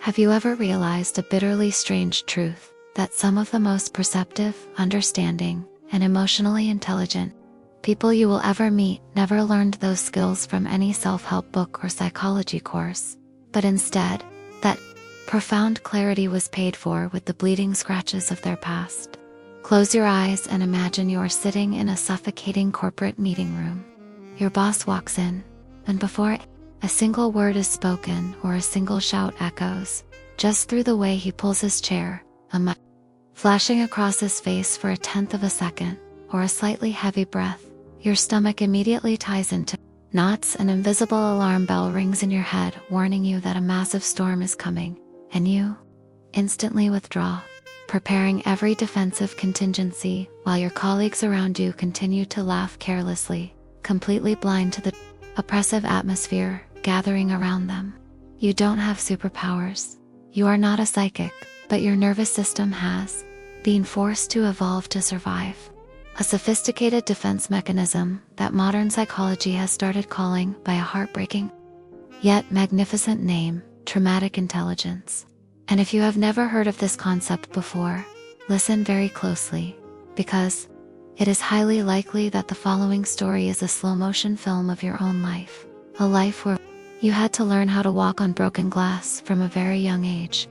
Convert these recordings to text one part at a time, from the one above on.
Have you ever realized a bitterly strange truth? That some of the most perceptive, understanding, and emotionally intelligent people you will ever meet never learned those skills from any self-help book or psychology course, but instead, that profound clarity was paid for with the bleeding scratches of their past. Close your eyes and imagine you are sitting in a suffocating corporate meeting room. Your boss walks in, and before a single word is spoken or a single shout echoes, just through the way he pulls his chair, a mic flashing across his face for a tenth of a second, or a slightly heavy breath, your stomach immediately ties into knots. An invisible alarm bell rings in your head, warning you that a massive storm is coming, and you instantly withdraw, preparing every defensive contingency while your colleagues around you continue to laugh carelessly, completely blind to the oppressive atmosphere gathering around them. You don't have superpowers. You are not a psychic, but your nervous system has been forced to evolve to survive. A sophisticated defense mechanism that modern psychology has started calling by a heartbreaking yet magnificent name, traumatic intelligence. And if you have never heard of this concept before, listen very closely, because it is highly likely that the following story is a slow-motion film of your own life, a life where you had to learn how to walk on broken glass from a very young age.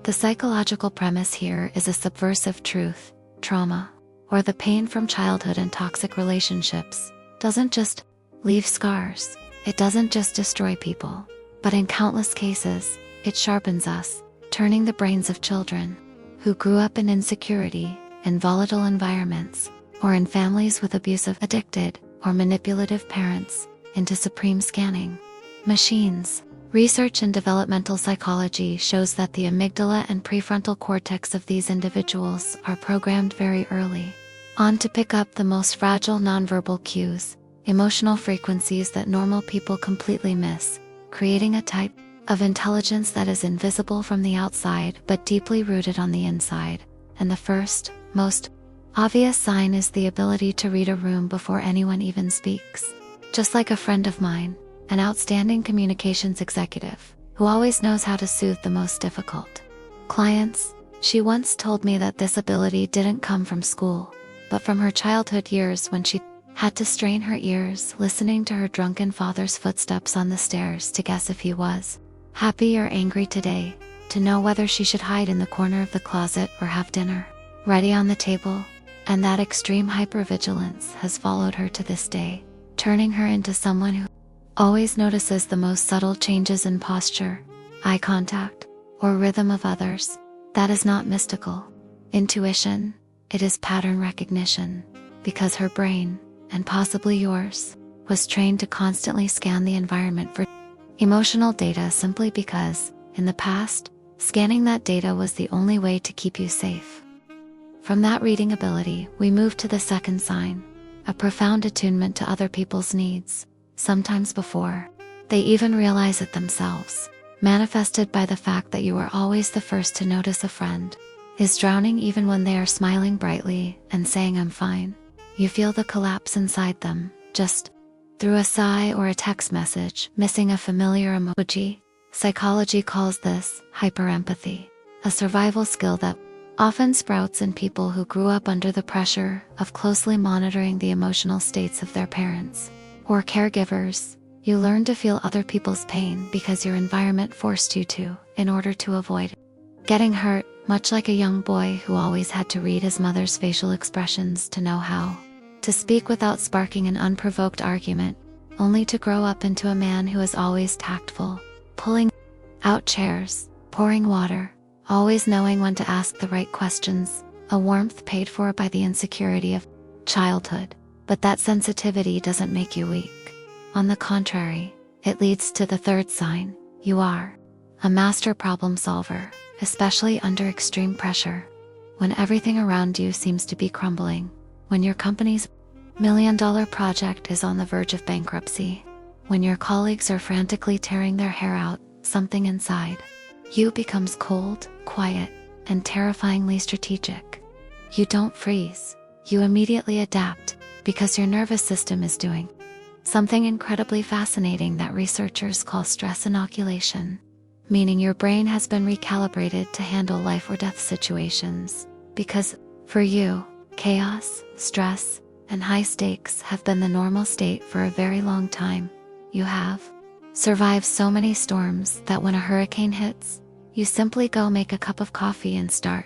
The psychological premise here is a subversive truth: trauma, or the pain from childhood and toxic relationships, doesn't just leave scars, it doesn't just destroy people, but in countless cases, it sharpens us, turning the brains of children who grew up in insecurity, in volatile environments, or in families with abusive, addicted, or manipulative parents, into supreme scanning machines. Research in developmental psychology shows that the amygdala and prefrontal cortex of these individuals are programmed very early on to pick up the most fragile nonverbal cues, emotional frequencies that normal people completely miss, creating a type of intelligence that is invisible from the outside but deeply rooted on the inside. And the first, most obvious sign is the ability to read a room before anyone even speaks. Just like a friend of mine, an outstanding communications executive, who always knows how to soothe the most difficult clients, she once told me that this ability didn't come from school, but from her childhood years when she had to strain her ears listening to her drunken father's footsteps on the stairs to guess if he was happy or angry today, to know whether she should hide in the corner of the closet or have dinner ready on the table. And that extreme hypervigilance has followed her to this day, turning her into someone who always notices the most subtle changes in posture, eye contact, or rhythm of others. That is not mystical intuition, it is pattern recognition, because her brain, and possibly yours, was trained to constantly scan the environment for emotional data simply because, in the past, scanning that data was the only way to keep you safe. From that reading ability, we move to the second sign, a profound attunement to other people's needs, sometimes before they even realize it themselves, manifested by the fact that you are always the first to notice a friend is drowning even when they are smiling brightly and saying "I'm fine." You feel the collapse inside them, just through a sigh or a text message, missing a familiar emoji. Psychology calls this hyperempathy, a survival skill that often sprouts in people who grew up under the pressure of closely monitoring the emotional states of their parents or caregivers. You learn to feel other people's pain because your environment forced you to, in order to avoid getting hurt, much like a young boy who always had to read his mother's facial expressions to know how to speak without sparking an unprovoked argument, only to grow up into a man who is always tactful, pulling out chairs, pouring water, always knowing when to ask the right questions, a warmth paid for by the insecurity of childhood. But that sensitivity doesn't make you weak. On the contrary, it leads to the third sign: you are a master problem solver, especially under extreme pressure, when everything around you seems to be crumbling, when your company's million-dollar project is on the verge of bankruptcy, when your colleagues are frantically tearing their hair out, something inside you becomes cold, quiet, and terrifyingly strategic. You don't freeze, you immediately adapt, because your nervous system is doing something incredibly fascinating that researchers call stress inoculation. meaning your brain has been recalibrated to handle life or death situations. Because, for you, chaos, stress, and high stakes have been the normal state for a very long time. You have survived so many storms that when a hurricane hits, you simply go make a cup of coffee and start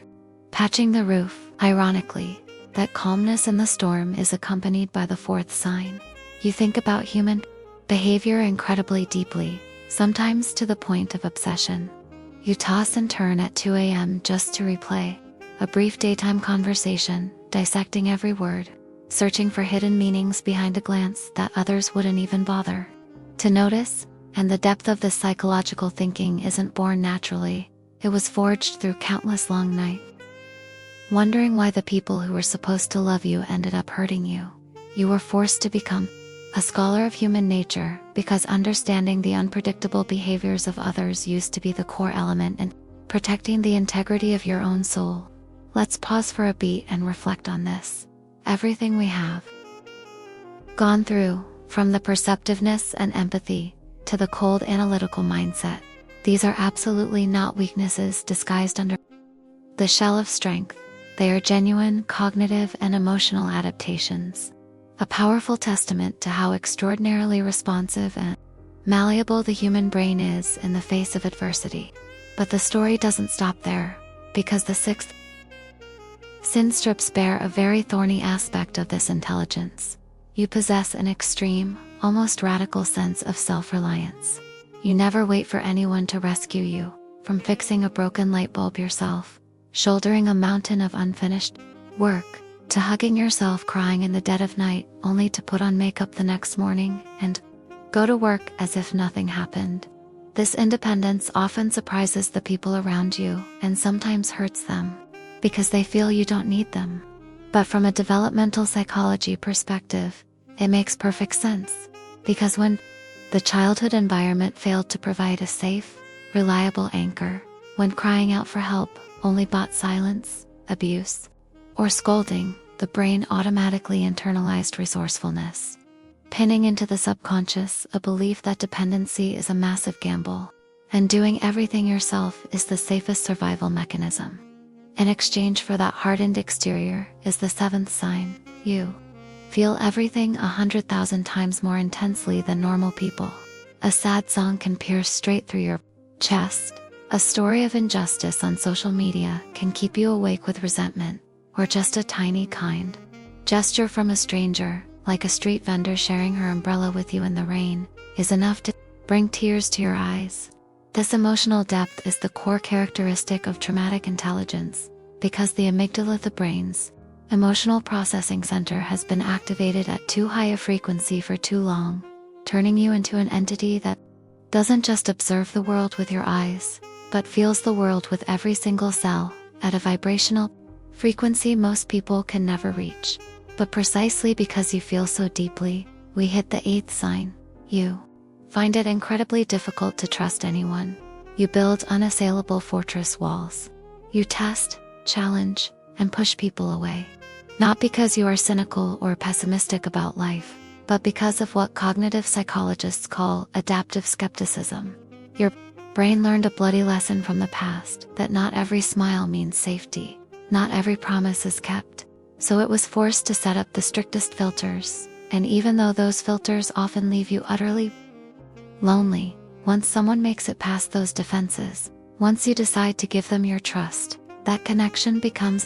patching the roof. Ironically, that calmness in the storm is accompanied by the fourth sign. You think about human behavior incredibly deeply, sometimes to the point of obsession. You toss and turn at 2 a.m. just to replay a brief daytime conversation, dissecting every word, searching for hidden meanings behind a glance that others wouldn't even bother to notice. And the depth of this psychological thinking isn't born naturally. It was forged through countless long nights, wondering why the people who were supposed to love you ended up hurting you. You were forced to become a scholar of human nature because understanding the unpredictable behaviors of others used to be the core element in protecting the integrity of your own soul. Let's pause for a beat and reflect on this. Everything we have gone through, from the perceptiveness and empathy to the cold analytical mindset, these are absolutely not weaknesses disguised under the shell of strength. They are genuine cognitive and emotional adaptations, a powerful testament to how extraordinarily responsive and malleable the human brain is in the face of adversity. But the story doesn't stop there, because the sixth sin strips bare a very thorny aspect of this intelligence. You possess an extreme, almost radical sense of self-reliance. You never wait for anyone to rescue you, from fixing a broken light bulb yourself, shouldering a mountain of unfinished work, to hugging yourself crying in the dead of night only to put on makeup the next morning and go to work as if nothing happened. This independence often surprises the people around you and sometimes hurts them, because they feel you don't need them. But from a developmental psychology perspective, it makes perfect sense, because when the childhood environment failed to provide a safe, reliable anchor, when crying out for help only brought silence, abuse, or scolding, the brain automatically internalized resourcefulness, pinning into the subconscious a belief that dependency is a massive gamble, and doing everything yourself is the safest survival mechanism. In exchange for that hardened exterior is the seventh sign. You feel everything 100,000 times more intensely than normal people. A sad song can pierce straight through your chest. A story of injustice on social media can keep you awake with resentment, or just a tiny kind gesture from a stranger, like a street vendor sharing her umbrella with you in the rain, is enough to bring tears to your eyes. This emotional depth is the core characteristic of traumatic intelligence, because the amygdala, the brain's emotional processing center, has been activated at too high a frequency for too long, turning you into an entity that doesn't just observe the world with your eyes, but feels the world with every single cell, at a vibrational frequency most people can never reach. But precisely because you feel so deeply, we hit the eighth sign. You find it incredibly difficult to trust anyone. You build unassailable fortress walls. You test, challenge, and push people away. Not because you are cynical or pessimistic about life, but because of what cognitive psychologists call adaptive skepticism. Your brain learned a bloody lesson from the past, that not every smile means safety, not every promise is kept. So it was forced to set up the strictest filters, and even though those filters often leave you utterly lonely, once someone makes it past those defenses, once you decide to give them your trust, that connection becomes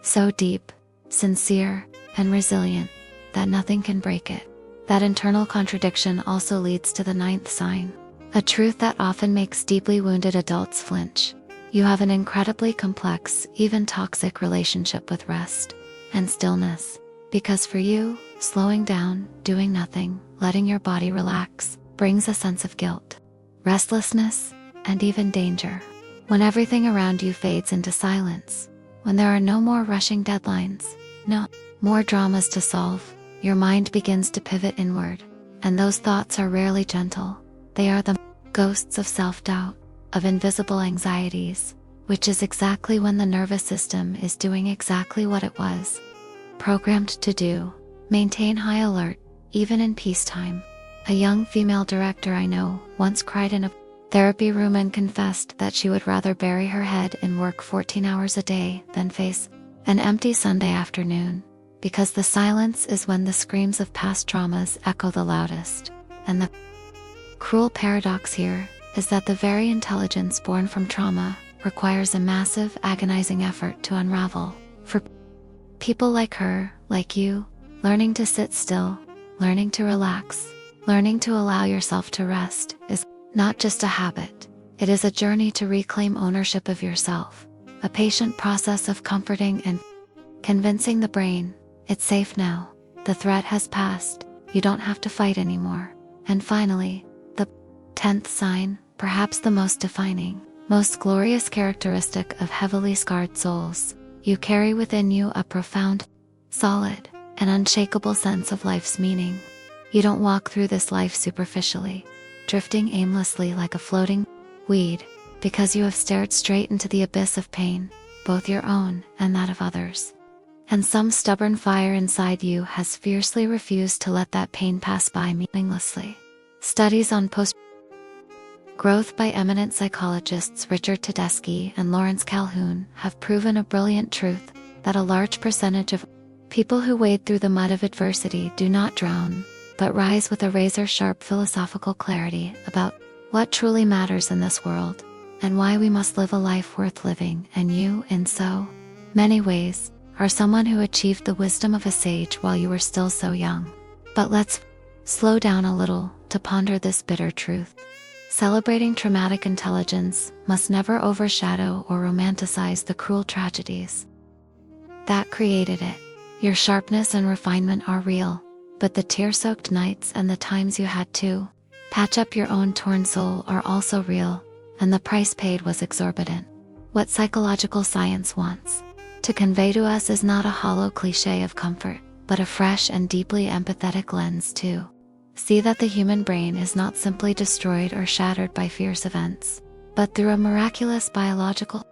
so deep, sincere, and resilient, that nothing can break it. That internal contradiction also leads to the ninth sign, a truth that often makes deeply wounded adults flinch. You have an incredibly complex, even toxic relationship with rest and stillness, because for you, slowing down, doing nothing, letting your body relax, brings a sense of guilt, restlessness, and even danger. When everything around you fades into silence, when there are no more rushing deadlines, no more dramas to solve, your mind begins to pivot inward, and those thoughts are rarely gentle. They are the ghosts of self-doubt, of invisible anxieties, which is exactly when the nervous system is doing exactly what it was programmed to do: maintain high alert, even in peacetime. A young female director I know once cried in a therapy room and confessed that she would rather bury her head and work 14 hours a day than face an empty Sunday afternoon, because the silence is when the screams of past traumas echo the loudest. And the cruel paradox here is that the very intelligence born from trauma requires a massive, agonizing effort to unravel. For people like her, like you, learning to sit still, learning to relax, learning to allow yourself to rest is not just a habit. It is a journey to reclaim ownership of yourself, a patient process of comforting and convincing the brain, it's safe now, the threat has passed, you don't have to fight anymore. And finally, the 10th sign, perhaps the most defining, most glorious characteristic of heavily scarred souls, you carry within you a profound, solid, and unshakable sense of life's meaning. You don't walk through this life superficially, drifting aimlessly like a floating weed, because you have stared straight into the abyss of pain, both your own and that of others. And some stubborn fire inside you has fiercely refused to let that pain pass by meaninglessly. Studies on post-growth by eminent psychologists Richard Tedeschi and Lawrence Calhoun have proven a brilliant truth, that a large percentage of people who wade through the mud of adversity do not drown, but rise with a razor-sharp philosophical clarity about what truly matters in this world, and why we must live a life worth living. And you, in so many ways, are someone who achieved the wisdom of a sage while you were still so young. But let's slow down a little to ponder this bitter truth. Celebrating traumatic intelligence must never overshadow or romanticize the cruel tragedies that created it. Your sharpness and refinement are real, but the tear-soaked nights and the times you had to patch up your own torn soul are also real, and the price paid was exorbitant. What psychological science wants to convey to us is not a hollow cliché of comfort, but a fresh and deeply empathetic lens to see that the human brain is not simply destroyed or shattered by fierce events, but through a miraculous biological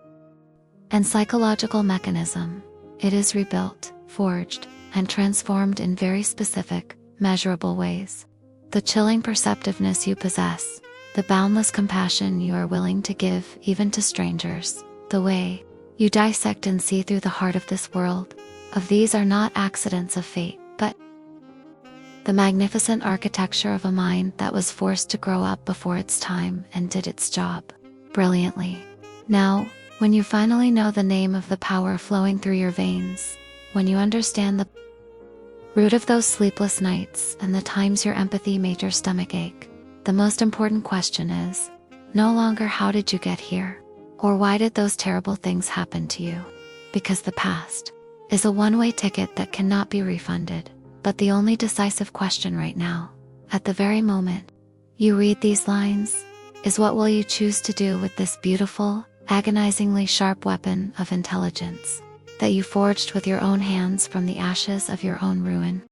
and psychological mechanism, it is rebuilt, forged, and transformed in very specific, measurable ways. The chilling perceptiveness you possess, the boundless compassion you are willing to give even to strangers, the way you dissect and see through the heart of this world, of these are not accidents of fate, but the magnificent architecture of a mind that was forced to grow up before its time and did its job brilliantly. Now, when you finally know the name of the power flowing through your veins, when you understand the root of those sleepless nights and the times your empathy made your stomach ache, the most important question is no longer how did you get here, or why did those terrible things happen to you? Because the past is a one-way ticket that cannot be refunded, but the only decisive question right now, at the very moment you read these lines, is what will you choose to do with this beautiful, agonizingly sharp weapon of intelligence that you forged with your own hands from the ashes of your own ruin?